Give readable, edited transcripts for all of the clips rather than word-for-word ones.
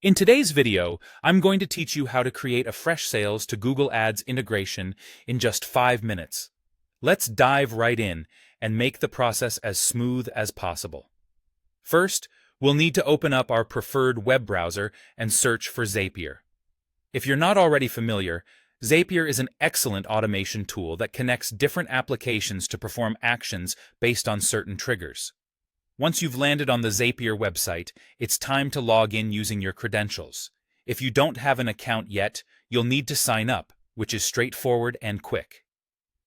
In today's video, I'm going to teach you how to create a FreshSales to Google Ads integration in just 5 minutes. Let's dive right in and make the process as smooth as possible. First, we'll need to open up our preferred web browser and search for Zapier. If you're not already familiar, Zapier is an excellent automation tool that connects different applications to perform actions based on certain triggers. Once you've landed on the Zapier website, it's time to log in using your credentials. If you don't have an account yet, you'll need to sign up, which is straightforward and quick.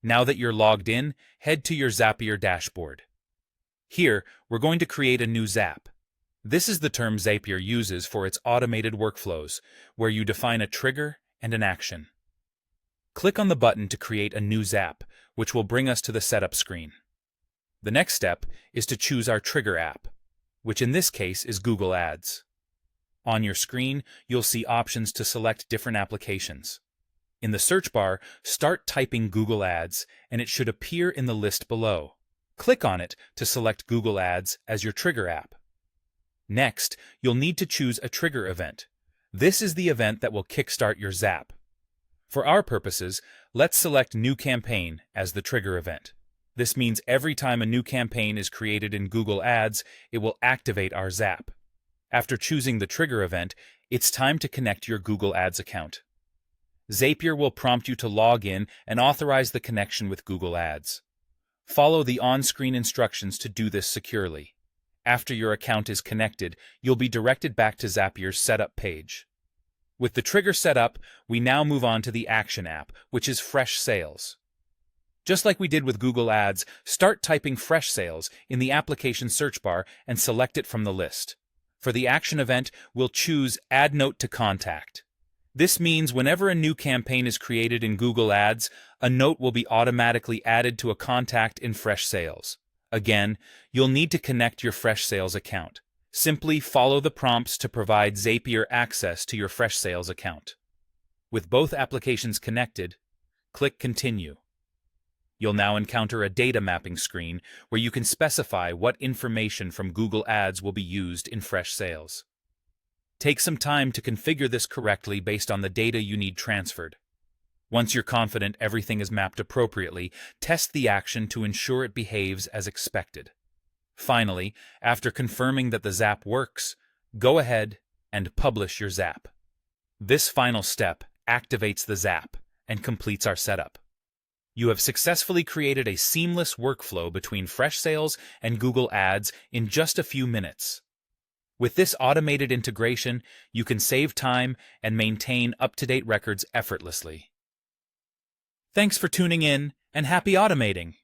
Now that you're logged in, head to your Zapier dashboard. Here, we're going to create a new Zap. This is the term Zapier uses for its automated workflows, where you define a trigger and an action. Click on the button to create a new Zap, which will bring us to the setup screen. The next step is to choose our trigger app, which in this case is Google Ads. On your screen, you'll see options to select different applications. In the search bar, start typing Google Ads, and it should appear in the list below. Click on it to select Google Ads as your trigger app. Next, you'll need to choose a trigger event. This is the event that will kickstart your Zap. For our purposes, let's select New Campaign as the trigger event. This means every time a new campaign is created in Google Ads, it will activate our Zap. After choosing the trigger event, it's time to connect your Google Ads account. Zapier will prompt you to log in and authorize the connection with Google Ads. Follow the on-screen instructions to do this securely. After your account is connected, you'll be directed back to Zapier's setup page. With the trigger set up, we now move on to the Action app, which is FreshSales. Just like we did with Google Ads, start typing FreshSales in the application search bar and select it from the list. For the action event, we'll choose Add Note to Contact. This means whenever a new campaign is created in Google Ads, a note will be automatically added to a contact in FreshSales. Again, you'll need to connect your FreshSales account. Simply follow the prompts to provide Zapier access to your FreshSales account. With both applications connected, click Continue. You'll now encounter a data mapping screen where you can specify what information from Google Ads will be used in FreshSales. Take some time to configure this correctly based on the data you need transferred. Once you're confident everything is mapped appropriately, test the action to ensure it behaves as expected. Finally, after confirming that the Zap works, go ahead and publish your Zap. This final step activates the Zap and completes our setup. You have successfully created a seamless workflow between FreshSales and Google Ads in just a few minutes. With this automated integration, you can save time and maintain up-to-date records effortlessly. Thanks for tuning in, and happy automating!